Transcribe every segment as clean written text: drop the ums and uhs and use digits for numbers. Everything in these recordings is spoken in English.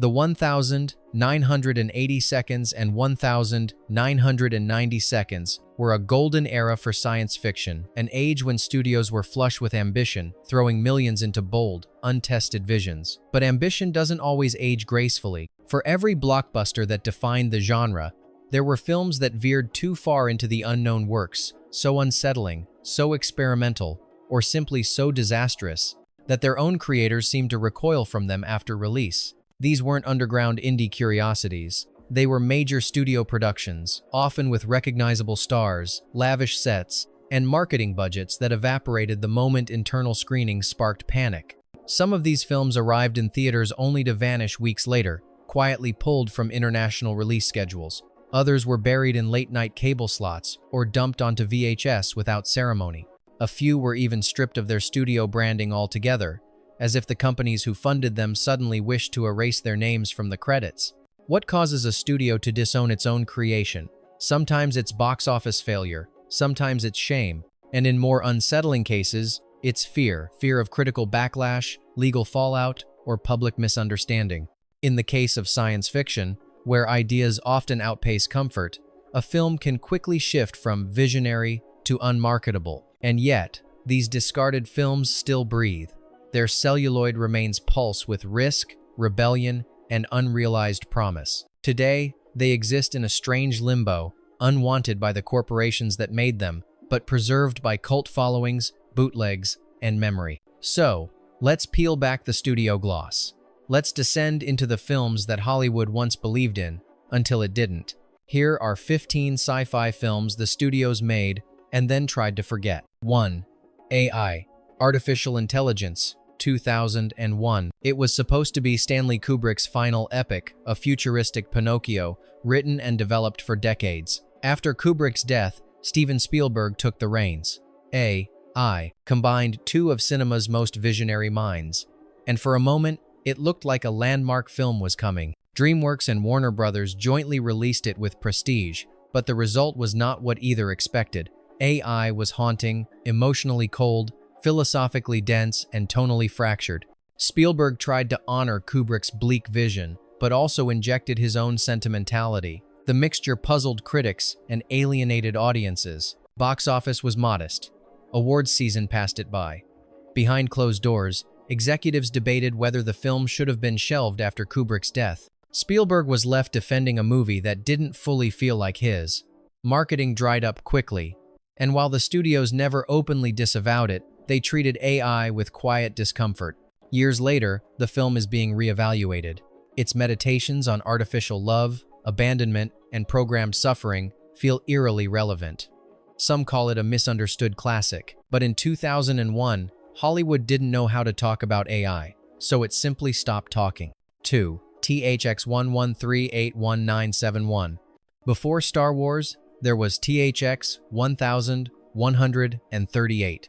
The 1,980 seconds and 1,990 seconds were a golden era for science fiction, an age when studios were flush with ambition, throwing millions into bold, untested visions. But ambition doesn't always age gracefully. For every blockbuster that defined the genre, there were films that veered too far into the unknown works, so unsettling, so experimental, or simply so disastrous that their own creators seemed to recoil from them after release. These weren't underground indie curiosities. They were major studio productions, often with recognizable stars, lavish sets, and marketing budgets that evaporated the moment internal screenings sparked panic. Some of these films arrived in theaters only to vanish weeks later, quietly pulled from international release schedules. Others were buried in late-night cable slots or dumped onto VHS without ceremony. A few were even stripped of their studio branding altogether, as if the companies who funded them suddenly wished to erase their names from the credits. What causes a studio to disown its own creation? Sometimes it's box office failure, sometimes it's shame, and in more unsettling cases, it's fear of critical backlash, legal fallout, or public misunderstanding. In the case of science fiction, where ideas often outpace comfort, a film can quickly shift from visionary to unmarketable. And yet, these discarded films still breathe. Their celluloid remains pulse with risk, rebellion, and unrealized promise. Today, they exist in a strange limbo, unwanted by the corporations that made them, but preserved by cult followings, bootlegs, and memory. So, let's peel back the studio gloss. Let's descend into the films that Hollywood once believed in, until it didn't. Here are 15 sci-fi films the studios made and then tried to forget. 1. AI, Artificial Intelligence, 2001. It was supposed to be Stanley Kubrick's final epic, a futuristic Pinocchio, written and developed for decades. After Kubrick's death, Steven Spielberg took the reins. AI combined two of cinema's most visionary minds, and for a moment, it looked like a landmark film was coming. DreamWorks and Warner Brothers jointly released it with prestige, but the result was not what either expected. AI was haunting, emotionally cold, philosophically dense, and tonally fractured. Spielberg tried to honor Kubrick's bleak vision, but also injected his own sentimentality. The mixture puzzled critics and alienated audiences. Box office was modest. Awards season passed it by. Behind closed doors, executives debated whether the film should have been shelved after Kubrick's death. Spielberg was left defending a movie that didn't fully feel like his. Marketing dried up quickly, and while the studios never openly disavowed it, they treated AI with quiet discomfort. Years later, the film is being reevaluated. Its meditations on artificial love, abandonment, and programmed suffering feel eerily relevant. Some call it a misunderstood classic, but in 2001, Hollywood didn't know how to talk about AI, so it simply stopped talking. 2. THX 113-81971. Before Star Wars, there was THX 1138.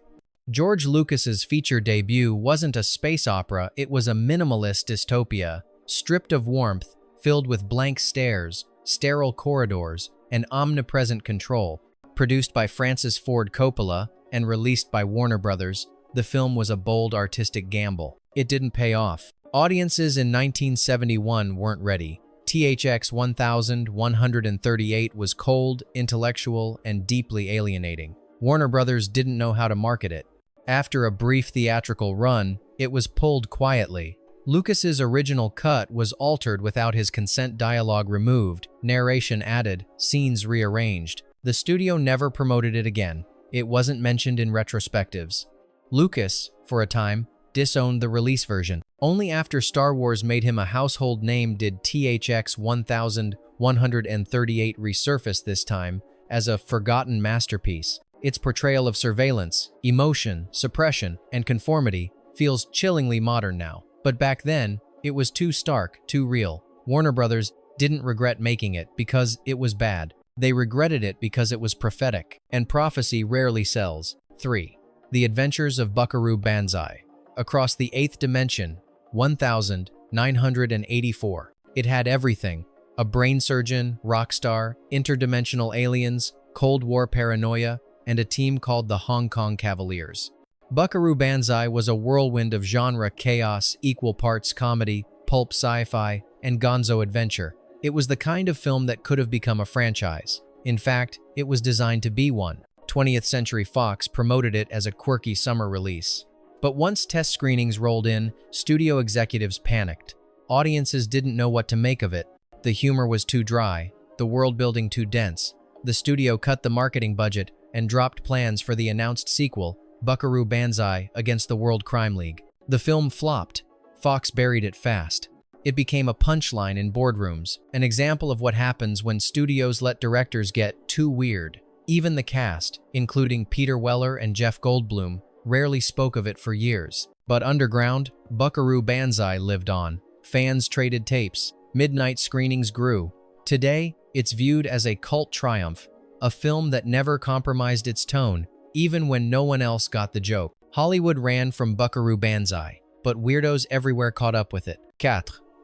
George Lucas's feature debut wasn't a space opera, it was a minimalist dystopia, stripped of warmth, filled with blank stares, sterile corridors, and omnipresent control. Produced by Francis Ford Coppola and released by Warner Brothers, the film was a bold artistic gamble. It didn't pay off. Audiences in 1971 weren't ready. THX 1138 was cold, intellectual, and deeply alienating. Warner Brothers didn't know how to market it. After a brief theatrical run, it was pulled quietly. Lucas's original cut was altered without his consent, dialogue removed, narration added, scenes rearranged. The studio never promoted it again. It wasn't mentioned in retrospectives. Lucas, for a time, disowned the release version. Only after Star Wars made him a household name did THX 1138 resurface, this time as a forgotten masterpiece. Its portrayal of surveillance, emotion, suppression, and conformity feels chillingly modern now. But back then, it was too stark, too real. Warner Brothers didn't regret making it because it was bad. They regretted it because it was prophetic, and prophecy rarely sells. 3. The Adventures of Buckaroo Banzai. Across the Eighth Dimension, 1984. It had everything: a brain surgeon, rock star, interdimensional aliens, Cold War paranoia, and a team called the Hong Kong Cavaliers. Buckaroo Banzai was a whirlwind of genre chaos, equal parts comedy, pulp sci-fi, and gonzo adventure. It was the kind of film that could have become a franchise. In fact, it was designed to be one. 20th Century Fox promoted it as a quirky summer release. But once test screenings rolled in, studio executives panicked. Audiences didn't know what to make of it. The humor was too dry, the world-building too dense. The studio cut the marketing budget and dropped plans for the announced sequel, Buckaroo Banzai Against the World Crime League. The film flopped. Fox buried it fast. It became a punchline in boardrooms, an example of what happens when studios let directors get too weird. Even the cast, including Peter Weller and Jeff Goldblum, rarely spoke of it for years. But underground, Buckaroo Banzai lived on. Fans traded tapes. Midnight screenings grew. Today, it's viewed as a cult triumph, a film that never compromised its tone, even when no one else got the joke. Hollywood ran from Buckaroo Banzai, but weirdos everywhere caught up with it. 4.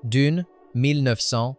Dune, 1984.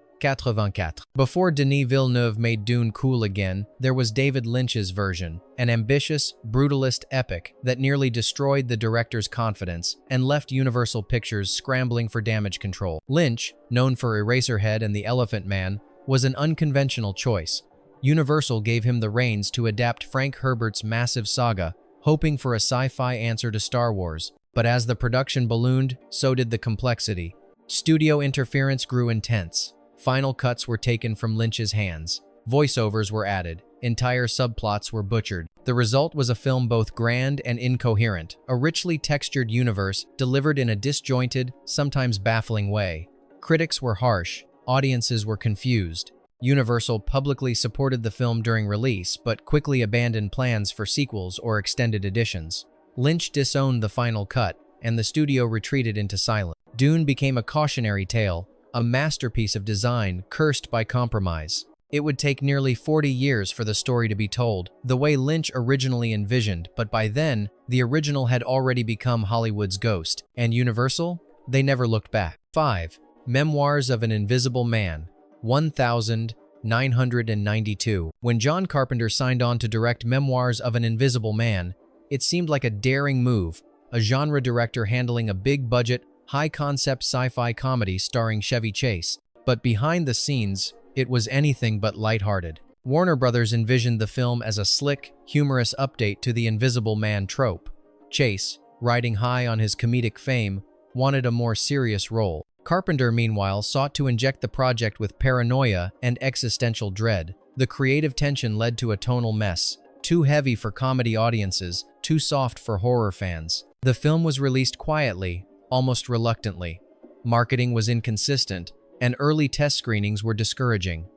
Before Denis Villeneuve made Dune cool again, there was David Lynch's version, an ambitious, brutalist epic that nearly destroyed the director's confidence and left Universal Pictures scrambling for damage control. Lynch, known for Eraserhead and The Elephant Man, was an unconventional choice. Universal gave him the reins to adapt Frank Herbert's massive saga, hoping for a sci-fi answer to Star Wars. But as the production ballooned, so did the complexity. Studio interference grew intense. Final cuts were taken from Lynch's hands. Voiceovers were added. Entire subplots were butchered. The result was a film both grand and incoherent, a richly textured universe delivered in a disjointed, sometimes baffling way. Critics were harsh. Audiences were confused. Universal publicly supported the film during release, but quickly abandoned plans for sequels or extended editions. Lynch disowned the final cut, and the studio retreated into silence. Dune became a cautionary tale, a masterpiece of design cursed by compromise. It would take nearly 40 years for the story to be told, the way Lynch originally envisioned, but by then, the original had already become Hollywood's ghost. And Universal? They never looked back. 5. Memoirs of an Invisible Man, 1992. When John Carpenter signed on to direct Memoirs of an Invisible Man, it seemed like a daring move, a genre director handling a big-budget, high-concept sci-fi comedy starring Chevy Chase. But behind the scenes, it was anything but lighthearted. Warner Brothers envisioned the film as a slick, humorous update to the Invisible Man trope. Chase, riding high on his comedic fame, wanted a more serious role. Carpenter, meanwhile, sought to inject the project with paranoia and existential dread. The creative tension led to a tonal mess, too heavy for comedy audiences, too soft for horror fans. The film was released quietly, almost reluctantly. Marketing was inconsistent, and early test screenings were discouraging.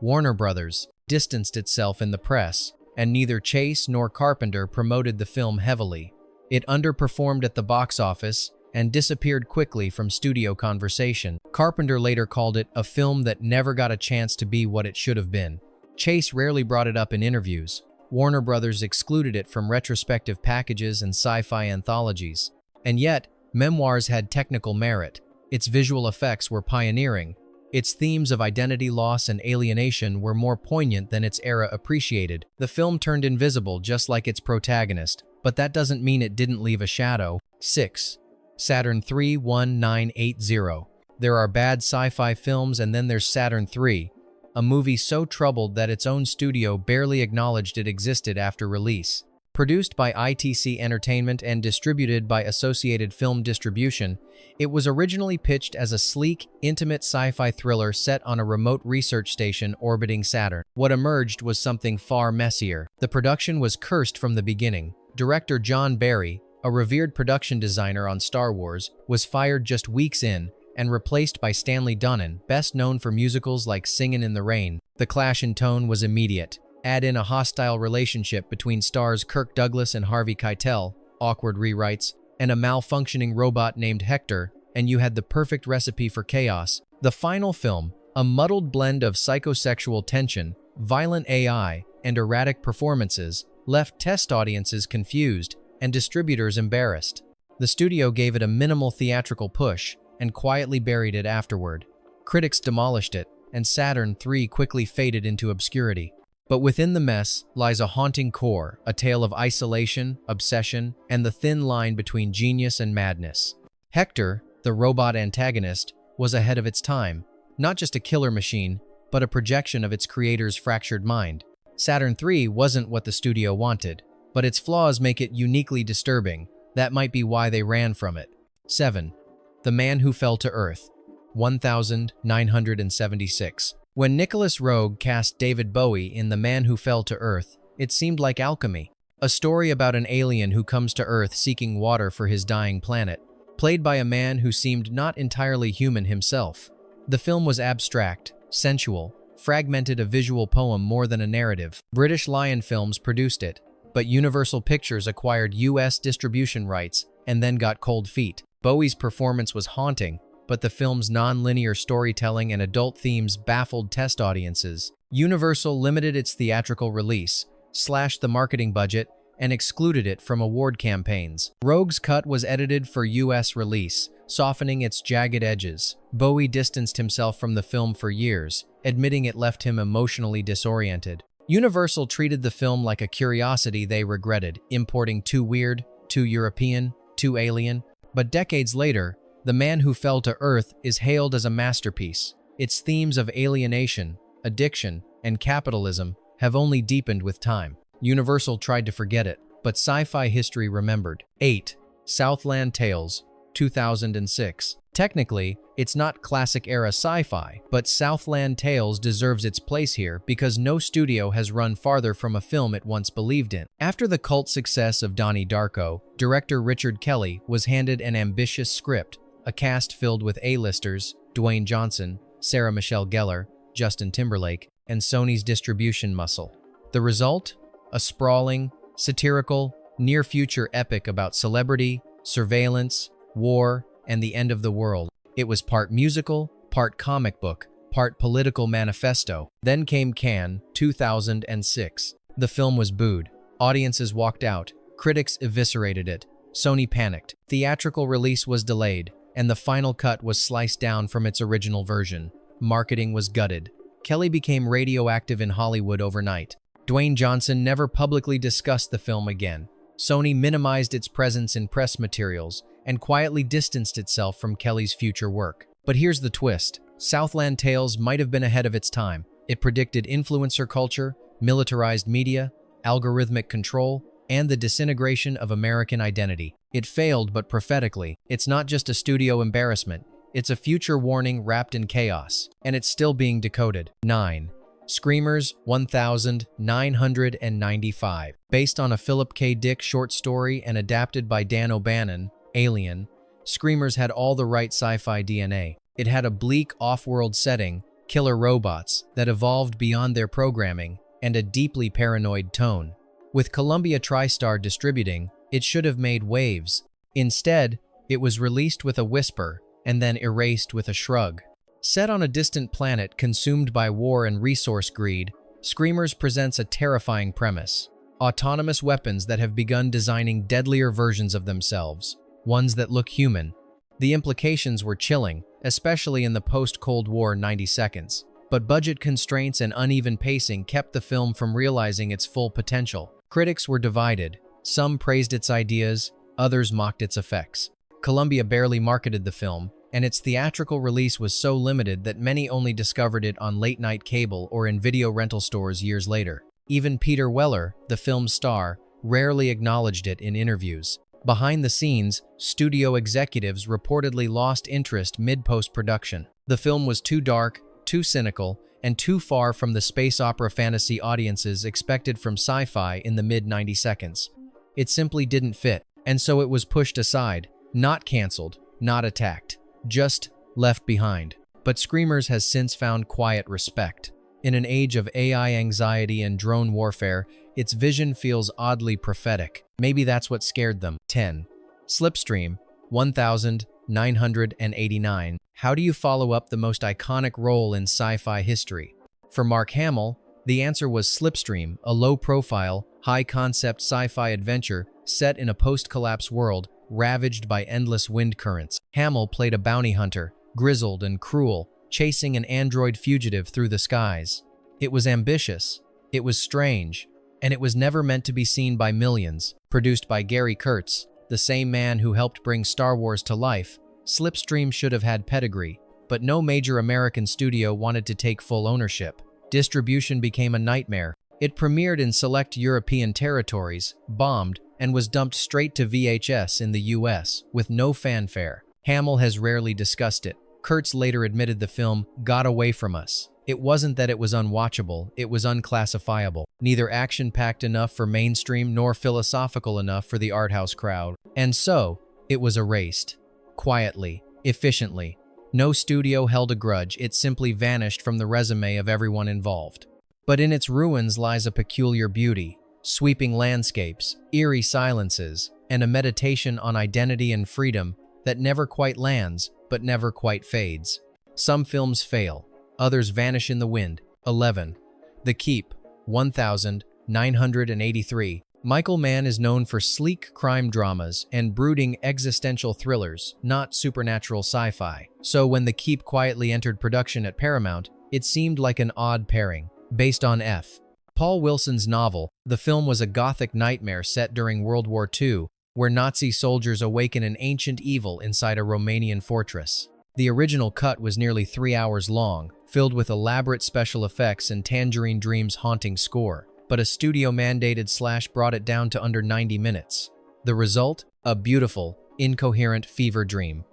Warner Brothers distanced itself in the press, and neither Chase nor Carpenter promoted the film heavily. It underperformed at the box office and disappeared quickly from studio conversation. Carpenter later called it a film that never got a chance to be what it should have been. Chase rarely brought it up in interviews. Warner Brothers excluded it from retrospective packages and sci-fi anthologies. And yet, Memoirs had technical merit. Its visual effects were pioneering. Its themes of identity loss and alienation were more poignant than its era appreciated. The film turned invisible just like its protagonist, but that doesn't mean it didn't leave a shadow. 6. Saturn III 1980. There are bad sci-fi films, and then there's Saturn III, a movie so troubled that its own studio barely acknowledged it existed after release. Produced by ITC Entertainment and distributed by Associated Film Distribution, it was originally pitched as a sleek, intimate sci-fi thriller set on a remote research station orbiting Saturn. What emerged was something far messier. The production was cursed from the beginning. Director John Barry, a revered production designer on Star Wars, was fired just weeks in and replaced by Stanley Donen, best known for musicals like Singin' in the Rain. The clash in tone was immediate. Add in a hostile relationship between stars Kirk Douglas and Harvey Keitel, awkward rewrites, and a malfunctioning robot named Hector, and you had the perfect recipe for chaos. The final film, a muddled blend of psychosexual tension, violent AI, and erratic performances, left test audiences confused and distributors embarrassed. The studio gave it a minimal theatrical push and quietly buried it afterward. Critics demolished it, and Saturn III quickly faded into obscurity. But within the mess lies a haunting core, a tale of isolation, obsession, and the thin line between genius and madness. Hector, the robot antagonist, was ahead of its time. not just a killer machine, but a projection of its creator's fractured mind. Saturn III wasn't what the studio wanted, but its flaws make it uniquely disturbing. That might be why they ran from it. 7. The Man Who Fell to Earth, 1976. When Nicholas Roeg cast David Bowie in The Man Who Fell to Earth, it seemed like alchemy. A story about an alien who comes to Earth seeking water for his dying planet, played by a man who seemed not entirely human himself. The film was abstract, sensual, fragmented, a visual poem more than a narrative. British Lion Films produced it, but Universal Pictures acquired US distribution rights and then got cold feet. Bowie's performance was haunting, but the film's non-linear storytelling and adult themes baffled test audiences. Universal limited its theatrical release, slashed the marketing budget, and excluded it from award campaigns. Roeg's cut was edited for US release, softening its jagged edges. Bowie distanced himself from the film for years, admitting it left him emotionally disoriented. Universal treated the film like a curiosity they regretted, importing too weird, too European, too alien. But decades later, The Man Who Fell to Earth is hailed as a masterpiece. Its themes of alienation, addiction, and capitalism have only deepened with time. Universal tried to forget it, but sci-fi history remembered. 8. Southland Tales, 2006. Technically, it's not classic-era sci-fi, but Southland Tales deserves its place here because no studio has run farther from a film it once believed in. After the cult success of Donnie Darko, director Richard Kelly was handed an ambitious script, a cast filled with A-listers, Dwayne Johnson, Sarah Michelle Gellar, Justin Timberlake, and Sony's distribution muscle. The result? A sprawling, satirical, near-future epic about celebrity, surveillance, war, and the end of the world. It was part musical, part comic book, part political manifesto. Then came Cannes, 2006. The film was booed. Audiences walked out. Critics eviscerated it. Sony panicked. Theatrical release was delayed, and the final cut was sliced down from its original version. Marketing was gutted. Kelly became radioactive in Hollywood overnight. Dwayne Johnson never publicly discussed the film again. Sony minimized its presence in press materials and quietly distanced itself from Kelly's future work. But here's the twist. Southland Tales might have been ahead of its time. It predicted influencer culture, militarized media, algorithmic control, and the disintegration of American identity. It failed, but prophetically. It's not just a studio embarrassment. It's a future warning wrapped in chaos, and it's still being decoded. 9. Screamers, 1995. Based on a Philip K. Dick short story and adapted by Dan O'Bannon, Alien, Screamers had all the right sci-fi DNA. It had a bleak, off-world setting, killer robots that evolved beyond their programming, and a deeply paranoid tone. With Columbia TriStar distributing, it should have made waves. Instead, it was released with a whisper and then erased with a shrug. Set on a distant planet consumed by war and resource greed, Screamers presents a terrifying premise. Autonomous weapons that have begun designing deadlier versions of themselves, ones that look human. The implications were chilling, especially in the post-Cold War 90 seconds. But budget constraints and uneven pacing kept the film from realizing its full potential. Critics were divided. Some praised its ideas, others mocked its effects. Columbia barely marketed the film, and its theatrical release was so limited that many only discovered it on late-night cable or in video rental stores years later. Even Peter Weller, the film's star, rarely acknowledged it in interviews. Behind the scenes, studio executives reportedly lost interest mid-post-production. The film was too dark, too cynical, and too far from the space opera fantasy audiences expected from sci-fi in the mid-90 seconds. It simply didn't fit, and so it was pushed aside, not canceled, not attacked, just left behind. But Screamers has since found quiet respect. In an age of AI anxiety and drone warfare, its vision feels oddly prophetic. Maybe that's what scared them. 10. Slipstream, 1989. How do you follow up the most iconic role in sci-fi history? For Mark Hamill, the answer was Slipstream, a low-profile, high-concept sci-fi adventure set in a post-collapse world ravaged by endless wind currents. Hamill played a bounty hunter, grizzled and cruel, chasing an android fugitive through the skies. It was ambitious, it was strange, and it was never meant to be seen by millions. Produced by Gary Kurtz, the same man who helped bring Star Wars to life, Slipstream should have had pedigree, but no major American studio wanted to take full ownership. Distribution became a nightmare. It premiered in select European territories, bombed, and was dumped straight to VHS in the US, with no fanfare. Hamill has rarely discussed it. Kurtz later admitted the film got away from us. It wasn't that it was unwatchable, it was unclassifiable. Neither action-packed enough for mainstream nor philosophical enough for the art house crowd. And so, it was erased. Quietly, efficiently. No studio held a grudge, it simply vanished from the resume of everyone involved. But in its ruins lies a peculiar beauty, sweeping landscapes, eerie silences, and a meditation on identity and freedom that never quite lands, but never quite fades. Some films fail. Others vanish in the wind. 11. The Keep, 1983. Michael Mann is known for sleek crime dramas and brooding existential thrillers, not supernatural sci-fi. So when The Keep quietly entered production at Paramount, it seemed like an odd pairing. Based on F. Paul Wilson's novel, the film was a gothic nightmare set during World War II, where Nazi soldiers awaken an ancient evil inside a Romanian fortress. The original cut was nearly 3 hours long, filled with elaborate special effects and Tangerine Dream's haunting score, but a studio-mandated slash brought it down to under 90 minutes. The result? A beautiful, incoherent fever dream.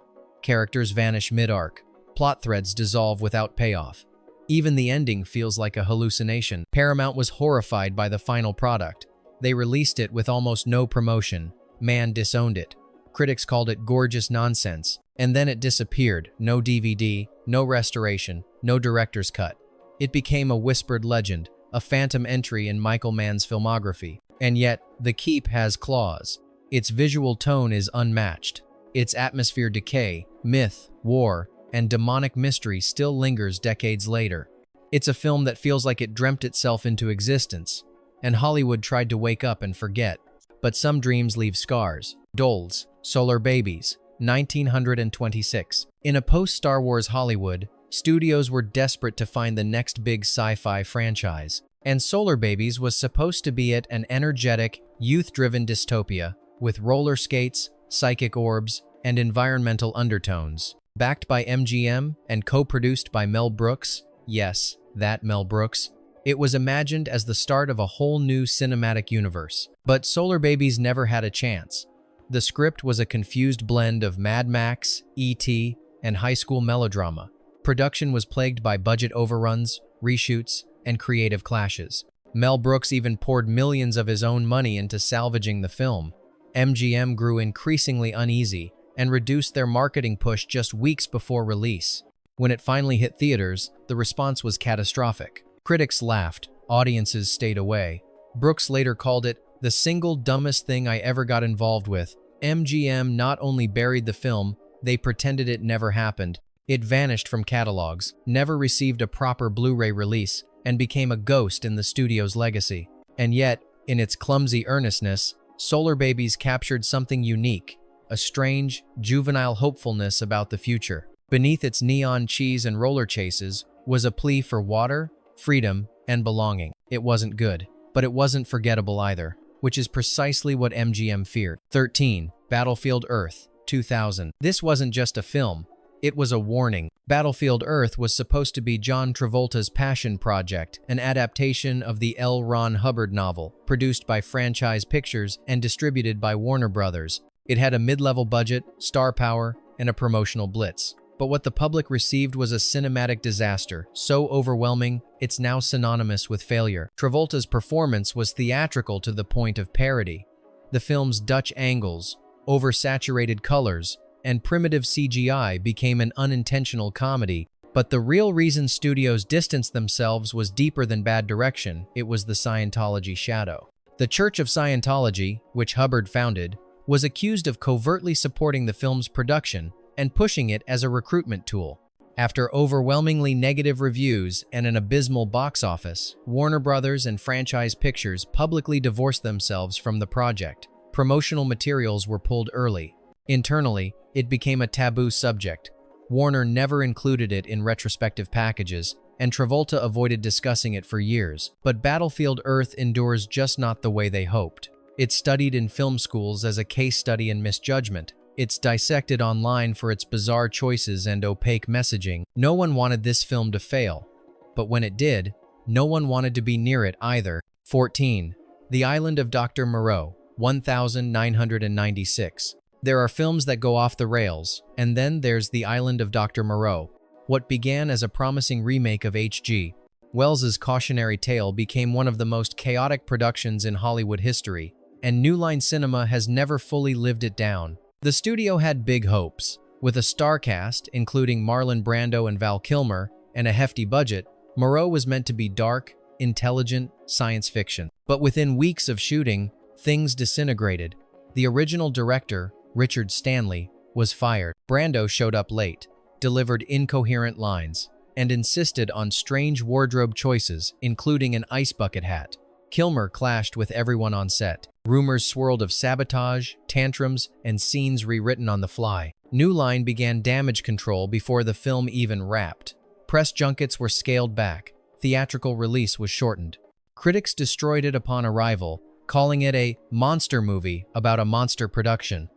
Characters vanish mid-arc. Plot threads dissolve without payoff. Even the ending feels like a hallucination. Paramount was horrified by the final product. They released it with almost no promotion. Mann disowned it. Critics called it gorgeous nonsense. And then it disappeared. No DVD, no restoration, no director's cut. It became a whispered legend, a phantom entry in Michael Mann's filmography. And yet, The Keep has claws. Its visual tone is unmatched. Its atmosphere decay, myth, war, and demonic mystery still lingers decades later. It's a film that feels like it dreamt itself into existence, and Hollywood tried to wake up and forget. But some dreams leave scars. Dolls, Solar Babies, 1926. In a post-Star Wars Hollywood, studios were desperate to find the next big sci-fi franchise, and Solar Babies was supposed to be it, an energetic, youth-driven dystopia with roller skates, psychic orbs, and environmental undertones. Backed by MGM and co-produced by Mel Brooks, yes, that Mel Brooks, it was imagined as the start of a whole new cinematic universe. But Solar Babies never had a chance. The script was a confused blend of Mad Max, E.T., and high school melodrama. Production was plagued by budget overruns, reshoots, and creative clashes. Mel Brooks even poured millions of his own money into salvaging the film. MGM grew increasingly uneasy and reduced their marketing push just weeks before release. When it finally hit theaters, the response was catastrophic. Critics laughed, audiences stayed away. Brooks later called it the single dumbest thing I ever got involved with. MGM not only buried the film, they pretended it never happened. It vanished from catalogs, never received a proper Blu-ray release, and became a ghost in the studio's legacy. And yet, in its clumsy earnestness, Solar Babies captured something unique, a strange, juvenile hopefulness about the future. Beneath its neon cheese and roller chases was a plea for water, freedom, and belonging. It wasn't good, but it wasn't forgettable either, which is precisely what MGM feared. 13. Battlefield Earth, 2000. This wasn't just a film, it was a warning. Battlefield Earth was supposed to be John Travolta's passion project, an adaptation of the L. Ron Hubbard novel, produced by Franchise Pictures and distributed by Warner Brothers. It had a mid-level budget, star power, and a promotional blitz. But what the public received was a cinematic disaster, so overwhelming, it's now synonymous with failure. Travolta's performance was theatrical to the point of parody. The film's Dutch angles, oversaturated colors, and primitive CGI became an unintentional comedy. But the real reason studios distanced themselves was deeper than bad direction. It was the Scientology shadow. The Church of Scientology, which Hubbard founded, was accused of covertly supporting the film's production and pushing it as a recruitment tool. After overwhelmingly negative reviews and an abysmal box office, Warner Brothers and Franchise Pictures publicly divorced themselves from the project. Promotional materials were pulled early. Internally, it became a taboo subject. Warner never included it in retrospective packages, and Travolta avoided discussing it for years. But Battlefield Earth endures just not the way they hoped. It's studied in film schools as a case study in misjudgment, It's dissected online for its bizarre choices and opaque messaging. No one wanted this film to fail, but when it did, no one wanted to be near it either. 14. The Island of Dr. Moreau, 1996. There are films that go off the rails, and then there's The Island of Dr. Moreau. What began as a promising remake of H.G. Wells's cautionary tale became one of the most chaotic productions in Hollywood history, and New Line Cinema has never fully lived it down. The studio had big hopes. With a star cast, including Marlon Brando and Val Kilmer, and a hefty budget, Moreau was meant to be dark, intelligent science fiction. But within weeks of shooting, things disintegrated. The original director, Richard Stanley, was fired. Brando showed up late, delivered incoherent lines, and insisted on strange wardrobe choices, including an ice bucket hat. Kilmer clashed with everyone on set. Rumors swirled of sabotage, tantrums, and scenes rewritten on the fly. New Line began damage control before the film even wrapped. Press junkets were scaled back. Theatrical release was shortened. Critics destroyed it upon arrival, calling it a monster movie about a monster production.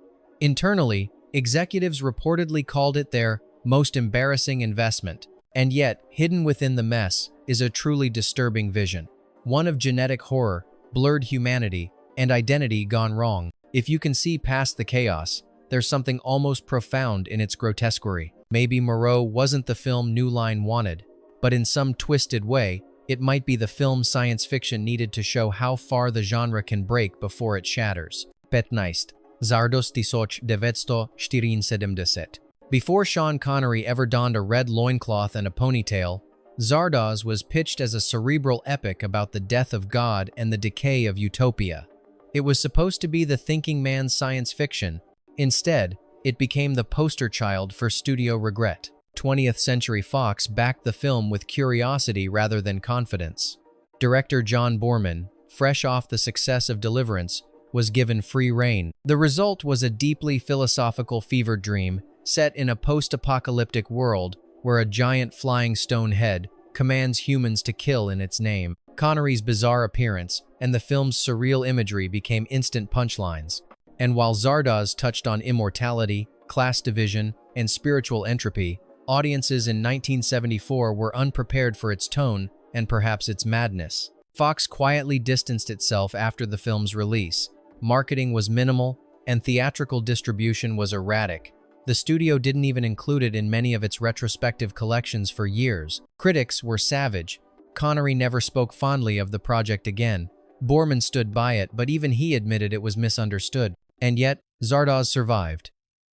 Internally, executives reportedly called it their most embarrassing investment. And yet, hidden within the mess is a truly disturbing vision. One of genetic horror, blurred humanity, and identity gone wrong. If you can see past the chaos, there's something almost profound in its grotesquerie. Maybe Moreau wasn't the film New Line wanted, but in some twisted way, it might be the film science fiction needed to show how far the genre can break before it shatters. 15. Zardoz 1974. Before Sean Connery ever donned a red loincloth and a ponytail, Zardoz was pitched as a cerebral epic about the death of God and the decay of utopia. It was supposed to be the thinking man's science fiction. Instead, it became the poster child for studio regret. 20th Century Fox backed the film with curiosity rather than confidence. Director John Boorman, fresh off the success of Deliverance, was given free rein. The result was a deeply philosophical fever dream set in a post-apocalyptic world where a giant flying stone head commands humans to kill in its name. Connery's bizarre appearance and the film's surreal imagery became instant punchlines. And while Zardoz touched on immortality, class division, and spiritual entropy, audiences in 1974 were unprepared for its tone and perhaps its madness. Fox quietly distanced itself after the film's release. Marketing was minimal, and theatrical distribution was erratic. The studio didn't even include it in many of its retrospective collections for years. Critics were savage. Connery never spoke fondly of the project again. Boorman stood by it, but even he admitted it was misunderstood. And yet, Zardoz survived.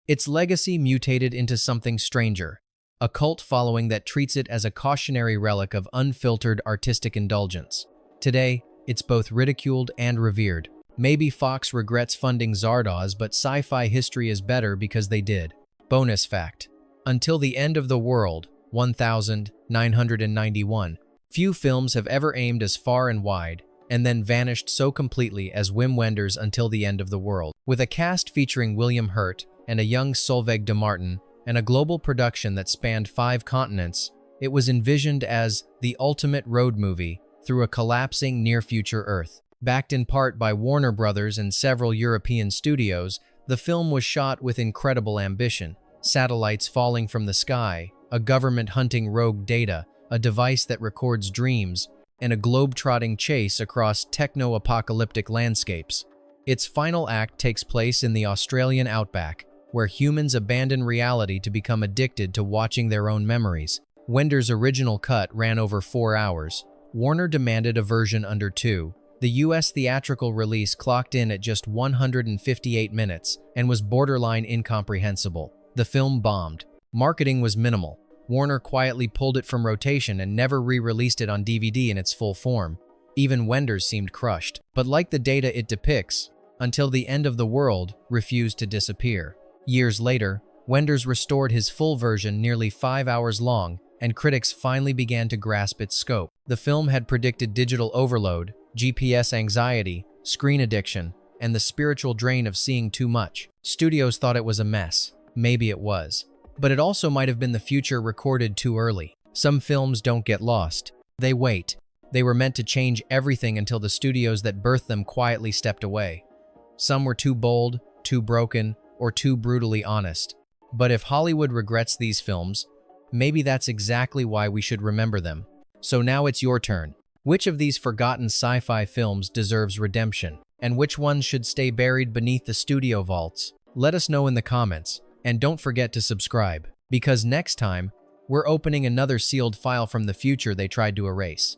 Its legacy mutated into something stranger, a cult following that treats it as a cautionary relic of unfiltered artistic indulgence. Today, it's both ridiculed and revered. Maybe Fox regrets funding Zardoz, but sci-fi history is better because they did. Bonus fact: until the end of the world, 1991, few films have ever aimed as far and wide, and then vanished so completely as Wim Wenders' Until the End of the World. With a cast featuring William Hurt and a young Solveig de Martin, and a global production that spanned 5 continents, it was envisioned as the ultimate road movie through a collapsing near-future Earth. Backed in part by Warner Brothers and several European studios, the film was shot with incredible ambition. Satellites falling from the sky, a government hunting rogue data, a device that records dreams, and a globe-trotting chase across techno-apocalyptic landscapes. Its final act takes place in the Australian outback, where humans abandon reality to become addicted to watching their own memories. Wenders' original cut ran over 4 hours. Warner demanded a version under 2. The US theatrical release clocked in at just 158 minutes and was borderline incomprehensible. The film bombed. Marketing was minimal. Warner quietly pulled it from rotation and never re-released it on DVD in its full form. Even Wenders seemed crushed. But like the data it depicts, Until the End of the World refused to disappear. Years later, Wenders restored his full version nearly 5 hours long, and critics finally began to grasp its scope. The film had predicted digital overload, GPS anxiety, screen addiction, and the spiritual drain of seeing too much. Studios thought it was a mess. Maybe it was. But it also might have been the future recorded too early. Some films don't get lost. They wait. They were meant to change everything until the studios that birthed them quietly stepped away. Some were too bold, too broken, or too brutally honest. But if Hollywood regrets these films, maybe that's exactly why we should remember them. So now it's your turn. Which of these forgotten sci-fi films deserves redemption? And which ones should stay buried beneath the studio vaults? Let us know in the comments. And don't forget to subscribe, because next time, we're opening another sealed file from the future they tried to erase.